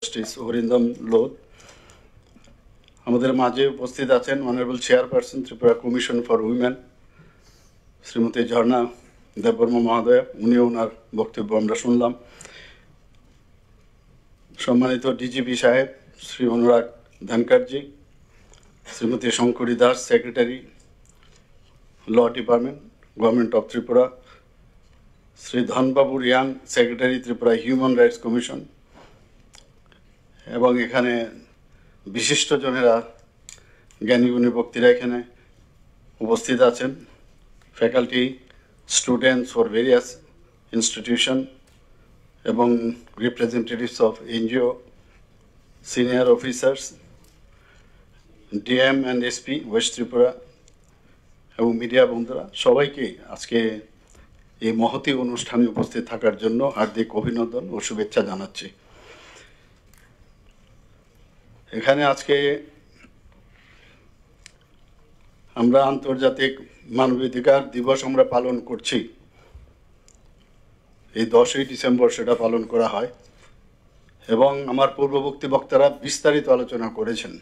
Justice Arindam Lodh. আমাদের মাঝে উপস্থিত আছেন honourable chairperson Tripura commission for women Shrimati Jharna Debbarma মহোদয়া, উনিও ওনার বক্তব্য আমরা শুনলাম। সম্মানিত ডিজিপি সাহেব Shri Anurag Dhankarji, Shrimati Shankari Das, secretary law department government of Tripura, Shri Dhanababu Reang, secretary Tripura human rights commission, এবং এখানে বিশিষ্টজনেরা, জ্ঞানীগুণী ব্যক্তিরা এখানে উপস্থিত আছেন, faculty, students for various institution এবং representatives of NGO, senior officers, DM and SP west Tripura এবং মিডিয়া বন্ধুরা, সবাইকে আজকে এই মহতী অনুষ্ঠানে উপস্থিত থাকার জন্য হার্দিক অভিনন্দন ও শুভেচ্ছা জানাচ্ছি। এখানে আজকে আমরা আন্তর্জাতিক মানবাধিকার দিবস আমরা পালন করছি। এই 10ই ডিসেম্বর সেটা পালন করা হয় এবং আমার পূর্ববর্তী বক্তারা বিস্তারিত আলোচনা করেছেন।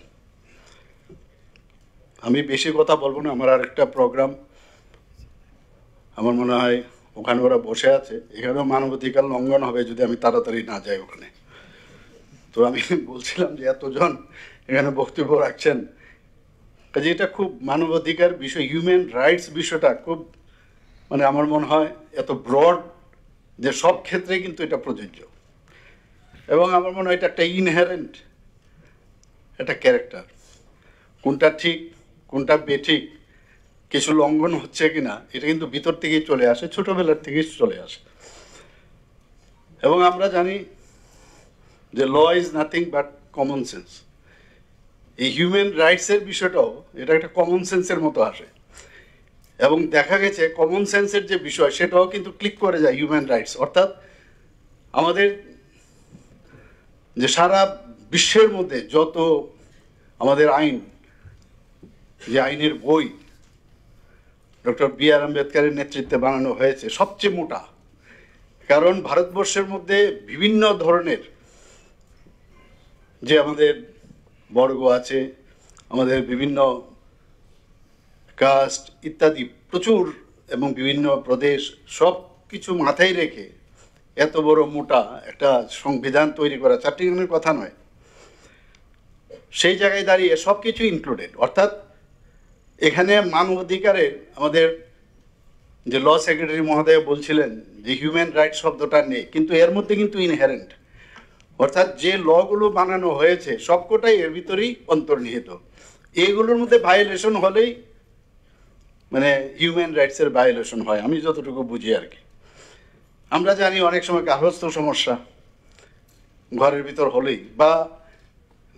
আমি বেশি কথা বলবো না, আমার আরেকটা প্রোগ্রাম, আমার মনে হয় ওখানে ওরা বসে আছে, এখানেও মানবাধিকার লঙ্ঘন হবে যদি আমি তাড়াতাড়ি না যাই ওখানে। তো আমি বলছিলাম যে এতজন এখানে বক্তব্য রাখছেন, কাজে এটা খুব মানবাধিকার বিষয়, হিউম্যান রাইটস বিষয়টা খুব, মানে আমার মনে হয় এত ব্রড যে সব ক্ষেত্রে কিন্তু এটা প্রযোজ্য, এবং আমার মনে হয় এটা একটা ইনহেরেন্ট একটা ক্যারেক্টার। কোনটা ঠিক কোনটা বেঠিক, কিছু লঙ্ঘন হচ্ছে কিনা, এটা কিন্তু ভিতর থেকেই চলে আসে, ছোটবেলার থেকেই চলে আসে। এবং আমরা জানি যে law is nothing but common sense. এই হিউম্যান রাইটসের বিষয়টাও এটা একটা কমন সেন্সের মতো আসে, এবং দেখা গেছে কমন সেন্সের যে বিষয় সেটাও কিন্তু ক্লিক করে যায় হিউম্যান রাইটস। অর্থাৎ আমাদের যে সারা বিশ্বের মধ্যে যত আমাদের আইন, যে আইনের বই ডক্টর বি.আর. আম্বেদকরের নেতৃত্বে বানানো হয়েছে, সবচেয়ে মোটা। কারণ ভারতবর্ষের মধ্যে বিভিন্ন ধরনের যে আমাদের বর্গ আছে, আমাদের বিভিন্ন কাস্ট ইত্যাদি প্রচুর, এবং বিভিন্ন প্রদেশ, সব কিছু মাথায় রেখে এত বড় মোটা একটা সংবিধান তৈরি করা 4টি জনের কথা নয়। সেই জায়গায় দাঁড়িয়ে সব কিছু ইনক্লুডেড। অর্থাৎ এখানে মানবাধিকারের আমাদের যে ল সেক্রেটারি মহোদয় বলছিলেন যে হিউম্যান রাইটস শব্দটা নেই, কিন্তু এর মধ্যে কিন্তু ইনহেরেন্ট, অর্থাৎ যে লগুলো বানানো হয়েছে সবকটাই এর ভিতরেই অন্তর্নিহিত। এইগুলোর মধ্যে ভায়োলেশন হলেই মানে হিউম্যান রাইটসের ভায়োলেশন হয়, আমি যতটুকু বুঝি আর কি। আমরা জানি অনেক সময় গার্হস্থ্য সমস্যা ঘরের ভিতর হলেই, বা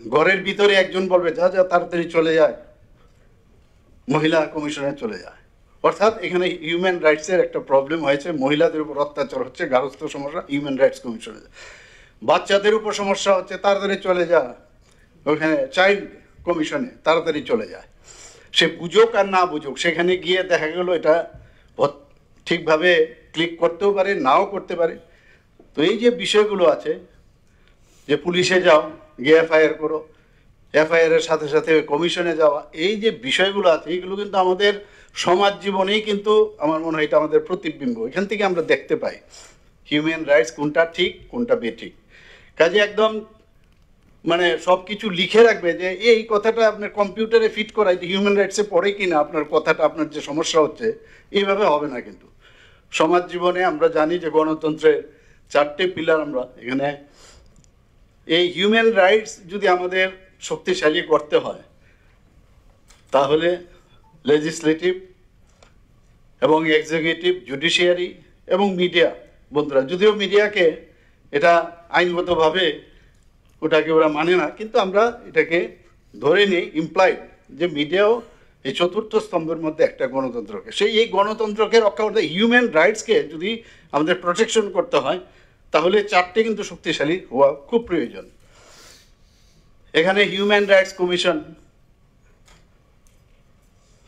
ঘরের ভিতরে একজন বলবে যা যা তাড়াতাড়ি চলে যায়, মহিলা কমিশনে চলে যায়। অর্থাৎ এখানে হিউম্যান রাইটসের একটা প্রবলেম হয়েছে, মহিলাদের উপর অত্যাচার হচ্ছে, গার্হস্থ্য সমস্যা, হিউম্যান রাইটস কমিশনে। বাচ্চাদের উপর সমস্যা হচ্ছে, তাড়াতাড়ি চলে যায় ওখানে চাইল্ড কমিশনে, তাড়াতাড়ি চলে যায়। সে বুঝুক আর না বুঝুক, সেখানে গিয়ে দেখা গেল এটা ঠিকভাবে ক্লিক করতেও পারে, নাও করতে পারে। তো এই যে বিষয়গুলো আছে, যে পুলিশে যাও গিয়ে এফআইআর করো, এফআইআরের সাথে সাথে কমিশনে যাওয়া, এই যে বিষয়গুলো আছে, এইগুলো কিন্তু আমাদের সমাজ জীবনেই কিন্তু আমার মনে হয় এটা আমাদের প্রতিবিম্ব। এখান থেকে আমরা দেখতে পাই হিউম্যান রাইটস কোনটা ঠিক কোনটা বেঠিক। কাজে একদম মানে সব কিছু লিখে রাখবে যে এই কথাটা আপনার কম্পিউটারে ফিট করা, এটা হিউম্যান রাইটসে পড়ে কিনা আপনার কথাটা, আপনার যে সমস্যা হচ্ছে, এইভাবে হবে না। কিন্তু সমাজ জীবনে আমরা জানি যে গণতন্ত্রের 4টে পিলার। আমরা এখানে এই হিউম্যান রাইটস যদি আমাদের শক্তিশালী করতে হয়, তাহলে লেজিসলেটিভ এবং এক্সিকিউটিভ, জুডিশিয়ারি এবং মিডিয়া বন্ধুরা, যদিও মিডিয়াকে এটা আইনগতভাবে ওটাকে ওরা মানে না, কিন্তু আমরা এটাকে ধরে নিই ইমপ্লাইড যে মিডিয়াও এই 4র্থ স্তম্ভের মধ্যে একটা গণতন্ত্রকে, এই গণতন্ত্রকে রক্ষা করতে, হিউম্যান রাইটসকে যদি আমাদের প্রোটেকশন করতে হয়, তাহলে 4টে কিন্তু শক্তিশালী হওয়া খুব প্রয়োজন। এখানে হিউম্যান রাইটস কমিশন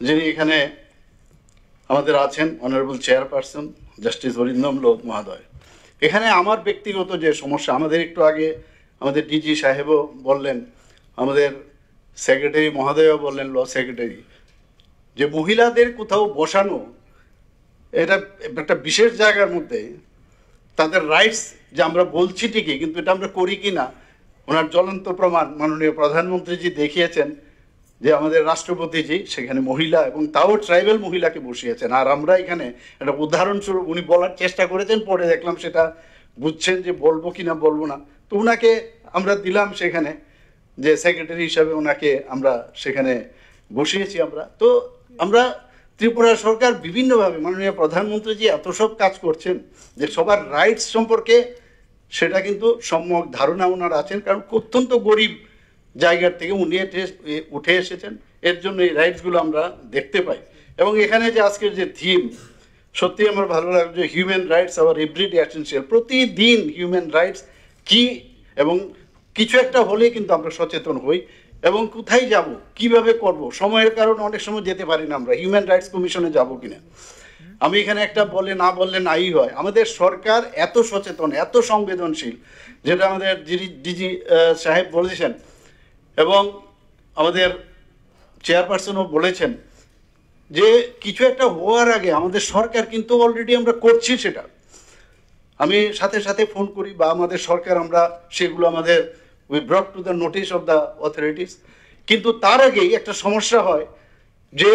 যিনি এখানে আমাদের আছেন, honourable chairperson justice Arindam Lodh মহোদয়। এখানে আমার ব্যক্তিগত যে সমস্যা, আমাদের একটু আগে আমাদের ডিজি সাহেবও বললেন, আমাদের সেক্রেটারি মহোদয়ও বললেন, ল সেক্রেটারি, যে মহিলাদের কোথাও বসানো এটা একটা বিশেষ জায়গার মধ্যে তাদের রাইটস, যে আমরা বলছি ঠিকই কিন্তু এটা আমরা করি কি না, ওনার জ্বলন্ত প্রমাণ মাননীয় প্রধানমন্ত্রীজি দেখিয়েছেন, যে আমাদের রাষ্ট্রপতিজি সেখানে মহিলা এবং তাও ট্রাইবাল মহিলাকে বসিয়েছেন। আর আমরা এখানে একটা উদাহরণস্বরূপ উনি বলার চেষ্টা করেছেন, পরে দেখলাম সেটা বুঝছেন যে বলবো কি না বলবো না, তো ওনাকে আমরা দিলাম সেখানে, যে সেক্রেটারি হিসাবে ওনাকে আমরা সেখানে বসিয়েছি আমরা। তো আমরা ত্রিপুরা সরকার বিভিন্নভাবে মাননীয় প্রধানমন্ত্রীজি এত সব কাজ করছেন যে সবার রাইটস সম্পর্কে সেটা কিন্তু সম্যক ধারণা ওনার আছেন, কারণ অত্যন্ত গরিব জায়গার থেকে উনি উঠে এসেছেন, এর জন্য এই রাইটসগুলো আমরা দেখতে পাই। এবং এখানে যে আজকের যে থিম, সত্যি আমার ভালো লাগলো যে human rights our everyday essential. প্রতিদিন হিউম্যান রাইটস কি এবং কিছু একটা হলে কিন্তু আমরা সচেতন হই, এবং কোথায় যাব, কিভাবে করব, সময়ের কারণে অনেক সময় যেতে পারি না আমরা হিউম্যান রাইটস কমিশনে যাব কিনা। আমি এখানে একটা বলে না বললে নাই হয়, আমাদের সরকার এত সচেতন, এত সংবেদনশীল, যেটা আমাদের ডিজি সাহেব বলেছেন এবং আমাদের চেয়ারপারসনও বলেছেন, যে কিছু একটা হওয়ার আগে আমাদের সরকার কিন্তু অলরেডি আমরা করছি সেটা। আমি সাথে সাথে ফোন করি বা আমাদের সরকার, আমরা সেগুলো আমাদের we ব্রট to the notice of the authorities. কিন্তু তার আগেই একটা সমস্যা হয় যে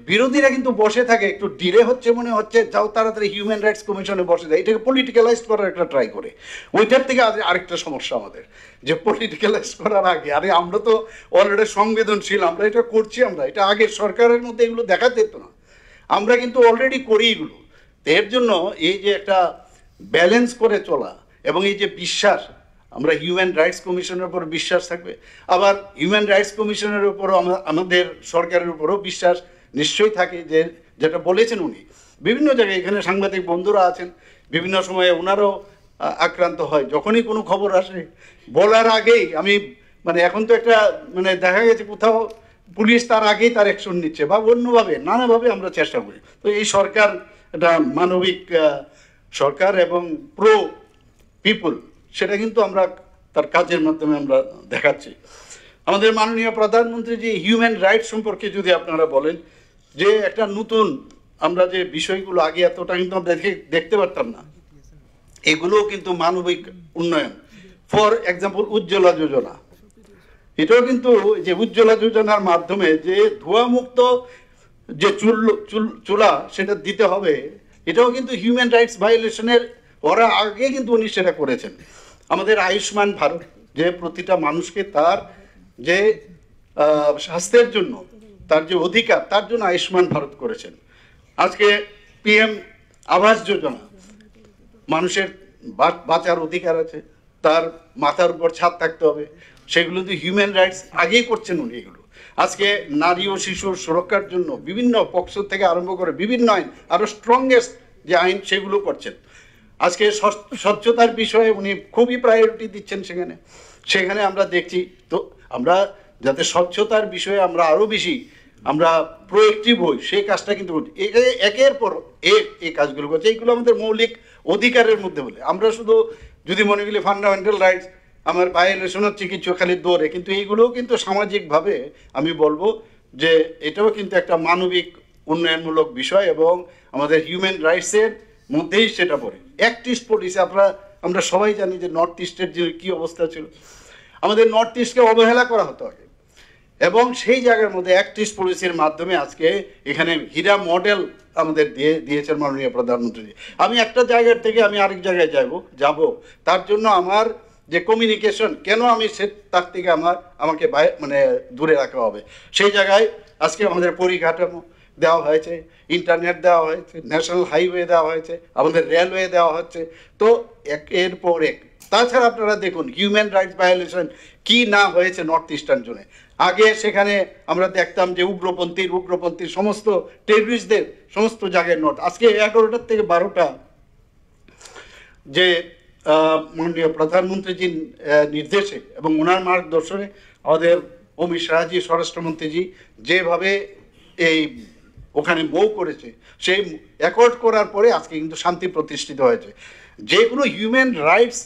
বিরোধীরা কিন্তু বসে থাকে, একটু ডিলে হচ্ছে মনে হচ্ছে, যাও তাড়াতাড়ি হিউম্যান রাইটস কমিশনে বসে যায়, এটাকে পলিটিক্যালাইজ করার একটা ট্রাই করে। ওইটার থেকে আরেকটা সমস্যা আমাদের, যে পলিটিক্যালাইজ করার আগে, আরে আমরা তো অলরেডি সংবেদনশীল, আমরা এটা করছি, আমরা এটা আগে সরকারের মধ্যে এগুলো দেখা যেত না, আমরা কিন্তু অলরেডি করি এগুলো। তো এর জন্য এই যে একটা ব্যালেন্স করে চলা এবং এই যে বিশ্বাস, আমরা হিউম্যান রাইটস কমিশনের উপর বিশ্বাস থাকবে, আবার হিউম্যান রাইটস কমিশনের উপরও আমাদের সরকারের উপরও বিশ্বাস নিশ্চয়ই থাকে, যে যেটা বলেছেন উনি বিভিন্ন জায়গায়, এখানে সাংবাদিক বন্ধুরা আছেন, বিভিন্ন সময়ে ওনারও আক্রান্ত হয়, যখনই কোনো খবর আসে বলার আগেই আমি মানে এখন তো একটা মানে দেখা গেছে কোথাও পুলিশ তার আগেই তার অ্যাকশন নিচ্ছে বা অন্যভাবে নানাভাবে আমরা চেষ্টা করি। তো এই সরকার একটা মানবিক সরকার এবং প্রো পিপুল, সেটা কিন্তু আমরা তার কাজের মাধ্যমে আমরা দেখাচ্ছি। আমাদের মাননীয় প্রধানমন্ত্রী যে হিউম্যান রাইটস সম্পর্কে যদি আপনারা বলেন, যে একটা নতুন আমরা যে বিষয়গুলো আগে এতটা কিন্তু আমরা দেখতে পারতাম না, এগুলোও কিন্তু মানবিক উন্নয়ন। ফর এক্সাম্পল উজ্জ্বলা যোজনা, এটাও কিন্তু যে উজ্জ্বলা যোজনার মাধ্যমে যে ধোঁয়ামুক্ত যে চুলা সেটা দিতে হবে, এটাও কিন্তু হিউম্যান রাইটস ভায়োলেশনের ওরা আগে কিন্তু উনি সেটা করেছেন। আমাদের আয়ুষ্মান ভারত, যে প্রতিটা মানুষকে তার যে স্বাস্থ্যের জন্য তার যে অধিকার, তার জন্য আয়ুষ্মান ভারত করেছেন। আজকে পিএম আবাস যোজনা, মানুষের বাঁচার অধিকার আছে, তার মাথার উপর ছাদ থাকতে হবে, সেগুলো তো হিউম্যান রাইটস আগেই করছেন উনি এগুলো। আজকে নারী ও শিশুর সুরক্ষার জন্য বিভিন্ন পক্ষ থেকে আরম্ভ করে বিভিন্ন আইন, আরও স্ট্রংগেস্ট যে আইন সেগুলো করছেন। আজকে স্বচ্ছতার বিষয়ে উনি খুবই প্রায়োরিটি দিচ্ছেন সেখানে আমরা দেখছি। তো আমরা যাতে স্বচ্ছতার বিষয়ে আমরা আরও বেশি আমরা প্রোয়েক্টিভ হই, সেই কাজটা কিন্তু একের পর এই কাজগুলো করছে। এইগুলো আমাদের মৌলিক অধিকারের মধ্যে বলে, আমরা শুধু যদি মনে করি ফান্ডামেন্টাল রাইটস আমার ভায়োলেশন হচ্ছে কিছু খালি দৌড়ে, কিন্তু এইগুলোও কিন্তু সামাজিকভাবে আমি বলবো যে এটাও কিন্তু একটা মানবিক উন্নয়নমূলক বিষয়, এবং আমাদের হিউম্যান রাইটসের মধ্যেই সেটা পড়ে। অ্যাক্ট ইস্ট পলিসি আমরা সবাই জানি যে নর্থ ইস্টের যে কী অবস্থা ছিল, আমাদের নর্থ ইস্টকে অবহেলা করা হতো আগে, এবং সেই জায়গার মধ্যে অ্যাক্ট ইস্ট পলিসির মাধ্যমে আজকে এখানে হীরা মডেল আমাদের দিয়েছেন মাননীয় প্রধানমন্ত্রী। আমি একটা জায়গার থেকে আমি আরেক জায়গায় যাব, তার জন্য আমার যে কমিউনিকেশন, কেন আমি তার থেকে আমাকে মানে দূরে রাখা হবে, সেই জায়গায় আজকে আমাদের পরিকাঠামো দেওয়া হয়েছে, ইন্টারনেট দেওয়া হয়েছে, ন্যাশনাল হাইওয়ে দেওয়া হয়েছে, আমাদের রেলওয়ে দেওয়া হচ্ছে। তো একের পর এক, তাছাড়া আপনারা দেখুন হিউম্যান রাইটস ভায়োলেশন কি না হয়েছে নর্থ ইস্টার্ন জোনে। আগে সেখানে আমরা দেখতাম যে উগ্রপন্থীর সমস্ত টেররিস্টদের সমস্ত জায়গায় নোট, আজকে 11টার থেকে 12টা যে মাননীয় প্রধানমন্ত্রীজির নির্দেশে এবং ওনার মার্গদর্শনে আমাদের অমিত শাহজি স্বরাষ্ট্রমন্ত্রীজি যেভাবে এই ওখানে মৌ করেছে, সেই অ্যাকর্ড করার পরে আজকে কিন্তু শান্তি প্রতিষ্ঠিত হয়েছে। যে কোনো হিউম্যান রাইটস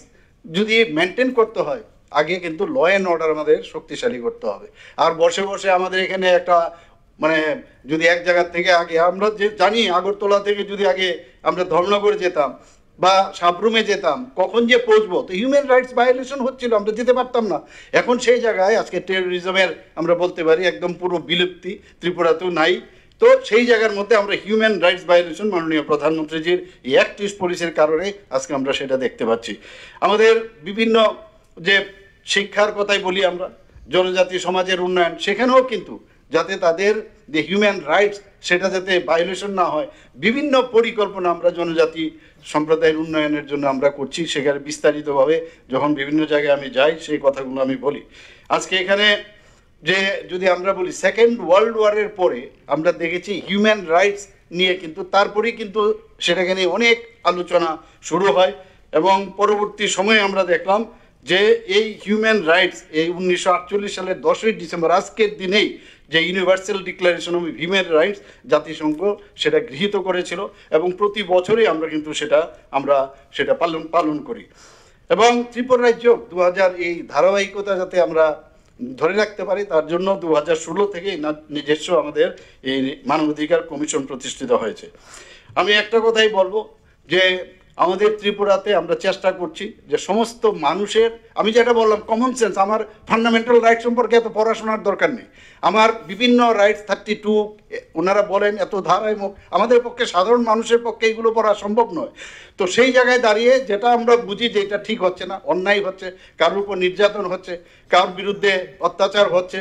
যদি মেনটেন করতে হয়, আগে কিন্তু ল অ্যান্ড অর্ডার আমাদের শক্তিশালী করতে হবে। আর বসে বসে আমাদের এখানে একটা মানে যদি এক জায়গার থেকে আগে আমরা যে জানি আগরতলা থেকে যদি আগে আমরা ধর্মনগরে যেতাম বা সাবরুমে যেতাম, কখন যে পৌঁছবো, তো হিউম্যান রাইটস ভায়োলেশন হচ্ছিল, আমরা যেতে পারতাম না। এখন সেই জায়গায় আজকে টেরোরিজমের আমরা বলতে পারি একদম পুরো বিলুপ্তি, ত্রিপুরাতেও নাই। তো সেই জায়গার মধ্যে আমরা হিউম্যান রাইটস ভায়োলেশন মাননীয় প্রধানমন্ত্রীজির এই অ্যাক্টিভ পলিসির কারণে আজকে আমরা সেটা দেখতে পাচ্ছি। আমাদের বিভিন্ন যে শিক্ষার কথাই বলি আমরা, জনজাতি সমাজের উন্নয়ন, সেখানেও কিন্তু যাতে তাদের যে হিউম্যান রাইটস সেটা যাতে ভায়োলেশন না হয়, বিভিন্ন পরিকল্পনা আমরা জনজাতি সম্প্রদায়ের উন্নয়নের জন্য আমরা করছি। সেখানে বিস্তারিতভাবে যখন বিভিন্ন জায়গায় আমি যাই সেই কথাগুলো আমি বলি। আজকে এখানে যে যদি আমরা বলি সেকেন্ড ওয়ার্ল্ড ওয়ারের পরে আমরা দেখেছি হিউম্যান রাইটস নিয়ে কিন্তু তারপরেই কিন্তু সেটাকে নিয়ে অনেক আলোচনা শুরু হয়, এবং পরবর্তী সময়ে আমরা দেখলাম যে এই হিউম্যান রাইটস এই 1948 সালের 10ই ডিসেম্বর আজকের দিনেই যে universal declaration of human rights জাতিসংঘ সেটা গৃহীত করেছিল, এবং প্রতি বছরই আমরা কিন্তু সেটা পালন করি। এবং ত্রিপুরা রাজ্য 2000 এই ধারাবাহিকতা যাতে আমরা ধরে রাখতে পারি তার জন্য 2016 থেকে নিজস্ব আমাদের এই মানবাধিকার কমিশন প্রতিষ্ঠিত হয়েছে। আমি একটা কথাই বলবো যে আমাদের ত্রিপুরাতে আমরা চেষ্টা করছি যে সমস্ত মানুষের, আমি যেটা বললাম কমন সেন্স, আমার ফান্ডামেন্টাল রাইট সম্পর্কে এত পড়াশোনার দরকার নেই। আমার বিভিন্ন রাইটস 32 ওনারা বলেন এত ধারায় মুখ, আমাদের পক্ষে সাধারণ মানুষের পক্ষে এগুলো পড়া সম্ভব নয়। তো সেই জায়গায় দাঁড়িয়ে যেটা আমরা বুঝি যে এটা ঠিক হচ্ছে না, অন্যায় হচ্ছে, কারোর উপর নির্যাতন হচ্ছে, কারোর বিরুদ্ধে অত্যাচার হচ্ছে,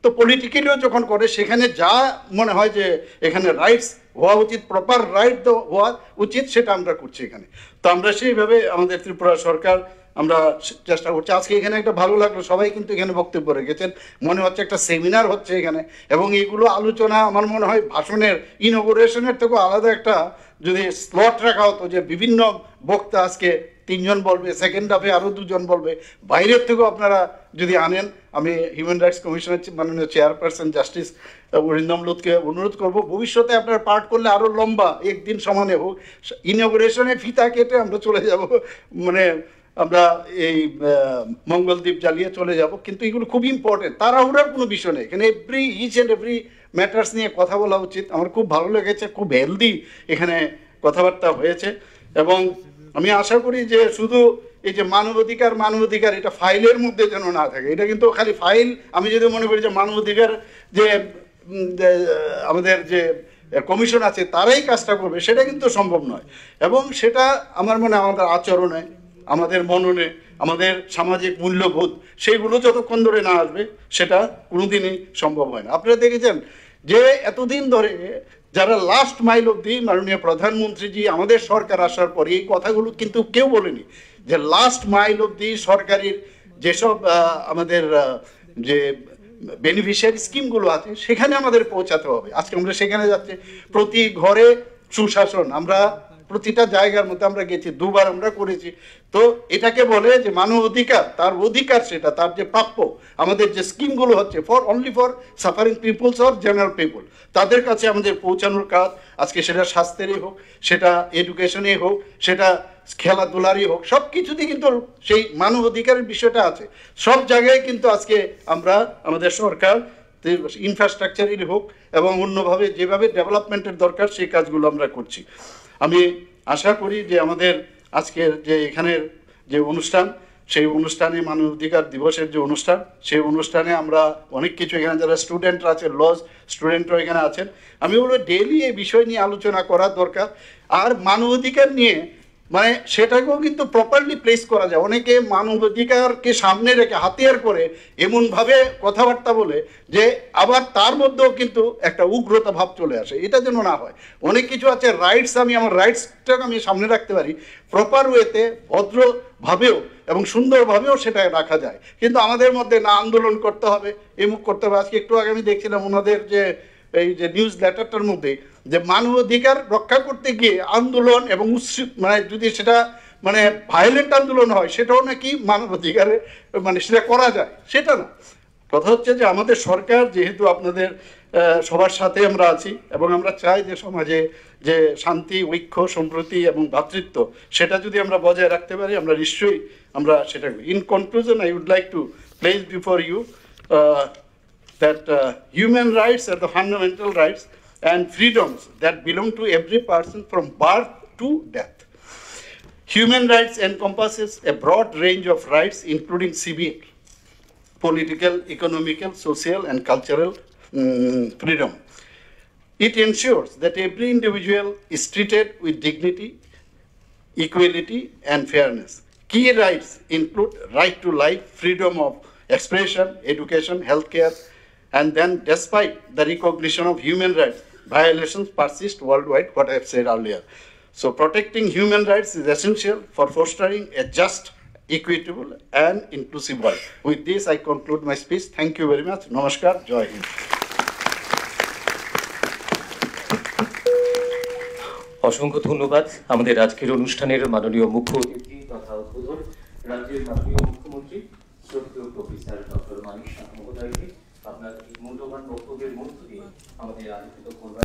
তো পলিটিক্যালিও যখন করে সেখানে যা মনে হয় যে এখানে রাইটস হওয়া উচিত, প্রপার রাইট হওয়া উচিত, সেটা আমরা করছি এখানে। তো আমরা সেইভাবে আমাদের ত্রিপুরা সরকার আমরা চেষ্টা করছি। আজকে এখানে একটা ভালো লাগলো, সবাই কিন্তু এখানে বক্তব্য রেখেছেন, মনে হচ্ছে একটা সেমিনার হচ্ছে এখানে, এবং এইগুলো আলোচনা আমার মনে হয় ভাষণের ইনঅগুরেশনের থেকেও আলাদা একটা যদি স্লট রাখা হতো যে বিভিন্ন বক্তা আজকে 3 জন বলবে, সেকেন্ড হাফে আরও 2 জন বলবে, বাইরের থেকেও আপনারা যদি আনেন। আমি হিউম্যান রাইটস কমিশনের মাননীয় চেয়ারপারসন জাস্টিস অরিন্দম লুতকে অনুরোধ করব ভবিষ্যতে আপনারা পাঠ করলে আরও লম্বা একদিন সমানে হোক, ইনঅগুরেশনে ফিতা কেটে আমরা চলে যাব, মানে আমরা এই মঙ্গলদ্বীপ জ্বালিয়ে চলে যাব। কিন্তু এগুলো খুব ইম্পর্টেন্ট, তাড়াহুড়ার কোনো বিষয় নেই এখানে, ইচ অ্যান্ড এভরি ম্যাটার্স নিয়ে কথা বলা উচিত। আমার খুব ভালো লেগেছে, খুব হেলদি এখানে কথাবার্তা হয়েছে, এবং আমি আশা করি যে শুধু এই যে মানবাধিকার এটা ফাইলের মধ্যে যেন না থাকে। এটা কিন্তু খালি ফাইল, আমি যদি মনে করি যে মানবাধিকার যে আমাদের যে কমিশন আছে তারাই কাজটা করবে, সেটা কিন্তু সম্ভব নয়। এবং সেটা আমার মনে আমাদের আচরণে, আমাদের মননে, আমাদের সামাজিক মূল্যবোধ, সেইগুলো যতক্ষণ ধরে না আসবে সেটা কোনোদিনই সম্ভব হয় না। আপনারা দেখেছেন যে এতদিন ধরে যারা লাস্ট মাইল অবধি মাননীয় প্রধানমন্ত্রীজি আমাদের সরকার আসার পরে এই কথাগুলো কিন্তু কেউ বলেনি যে লাস্ট মাইল অবধি সরকারের যেসব আমাদের যে বেনিফিশিয়ারি স্কিমগুলো আছে সেখানে আমাদের পৌঁছাতে হবে। আজকে আমরা সেখানে যাচ্ছি, প্রতি ঘরে সুশাসন, আমরা প্রতিটা জায়গার মধ্যে আমরা গেছি, 2 বার আমরা করেছি। তো এটাকে বলে যে মানব অধিকার, তার অধিকার, সেটা তার যে প্রাপ্য, আমাদের যে স্কিমগুলো হচ্ছে only for suffering peoples or general people, তাদের কাছে আমাদের পৌঁছানোর কাজ। আজকে সেটা স্বাস্থ্যেরই হোক, সেটা এডুকেশনেই হোক, সেটা খেলাধুলারই হোক, সব কিছুতেই কিন্তু সেই মানব অধিকারের বিষয়টা আছে। সব জায়গায় কিন্তু আজকে আমরা আমাদের সরকার ইনফ্রাস্ট্রাকচারই হোক এবং অন্যভাবে যেভাবে ডেভেলপমেন্টের দরকার সেই কাজগুলো আমরা করছি। আমি আশা করি যে আমাদের আজকের যে এখানের যে অনুষ্ঠান, সেই অনুষ্ঠানে মানবাধিকার দিবসের যে অনুষ্ঠান, সেই অনুষ্ঠানে আমরা অনেক কিছু, এখানে যারা স্টুডেন্টরা আছে, লজ স্টুডেন্টরা এখানে আছেন, আমি বলবো ডেইলি এই বিষয় নিয়ে আলোচনা করা দরকার। আর মানবাধিকার নিয়ে মানে সেটাকেও কিন্তু প্রপারলি প্লেস করা যায়। অনেকে মানবাধিকারকে সামনে রেখে হাতিয়ার করে এমনভাবে কথাবার্তা বলে যে আবার তার মধ্যেও কিন্তু একটা উগ্রতা ভাব চলে আসে, এটা যেন না হয়। অনেক কিছু আছে রাইটস, আমি আমার রাইটসটাকে আমি সামনে রাখতে পারি প্রপার ওয়েতে, ভদ্রভাবেও এবং সুন্দরভাবেও সেটা রাখা যায়। কিন্তু আমাদের মধ্যে না আন্দোলন করতে হবে, এমুক করতে হবে। আজকে একটু আগে আমি দেখছিলাম ওনাদের যে এই যে নিউজ লেটারটার মধ্যে যে মানবাধিকার রক্ষা করতে গিয়ে আন্দোলন এবং মানে যদি সেটা মানে ভায়োলেন্ট আন্দোলন হয় সেটাও নাকি মানবাধিকারে মানে সেটা করা যায়, সেটা না। কথা হচ্ছে যে আমাদের সরকার যেহেতু আপনাদের সবার সাথে আমরা আছি এবং আমরা চাই যে সমাজে যে শান্তি, ঐক্য, সম্প্রীতি এবং ভ্রাতৃত্ব সেটা যদি আমরা বজায় রাখতে পারি, আমরা নিশ্চয়ই আমরা সেটা। In conclusion, I would like to place before you that human rights are the fundamental rights and freedoms that belong to every person from birth to death. Human rights encompasses a broad range of rights, including civil, political, economical, social, and cultural freedom. It ensures that every individual is treated with dignity, equality, and fairness. Key rights include right to life, freedom of expression, education, healthcare, and then despite the recognition of human rights, violations persist worldwide, what I have said earlier. So protecting human rights is essential for fostering a just, equitable, and inclusive world. With this, I conclude my speech. Thank you very much. Namaskar. Jai Hind. অসংখ্য ধন্যবাদ আমাদের আজকের অনুষ্ঠানের মাননীয় মুখ্য অতিথি তথা উদ্বোধন রাজ্যের মাননীয় মুখ্যমন্ত্রী শ্রদ্ধেয় প্রফেসর ডক্টর মানিক সাহা মহোদয়কে আপনার এই মূল্যবান বক্তব্যের মধ্য দিয়ে আমাদের আলোচিত করবেন।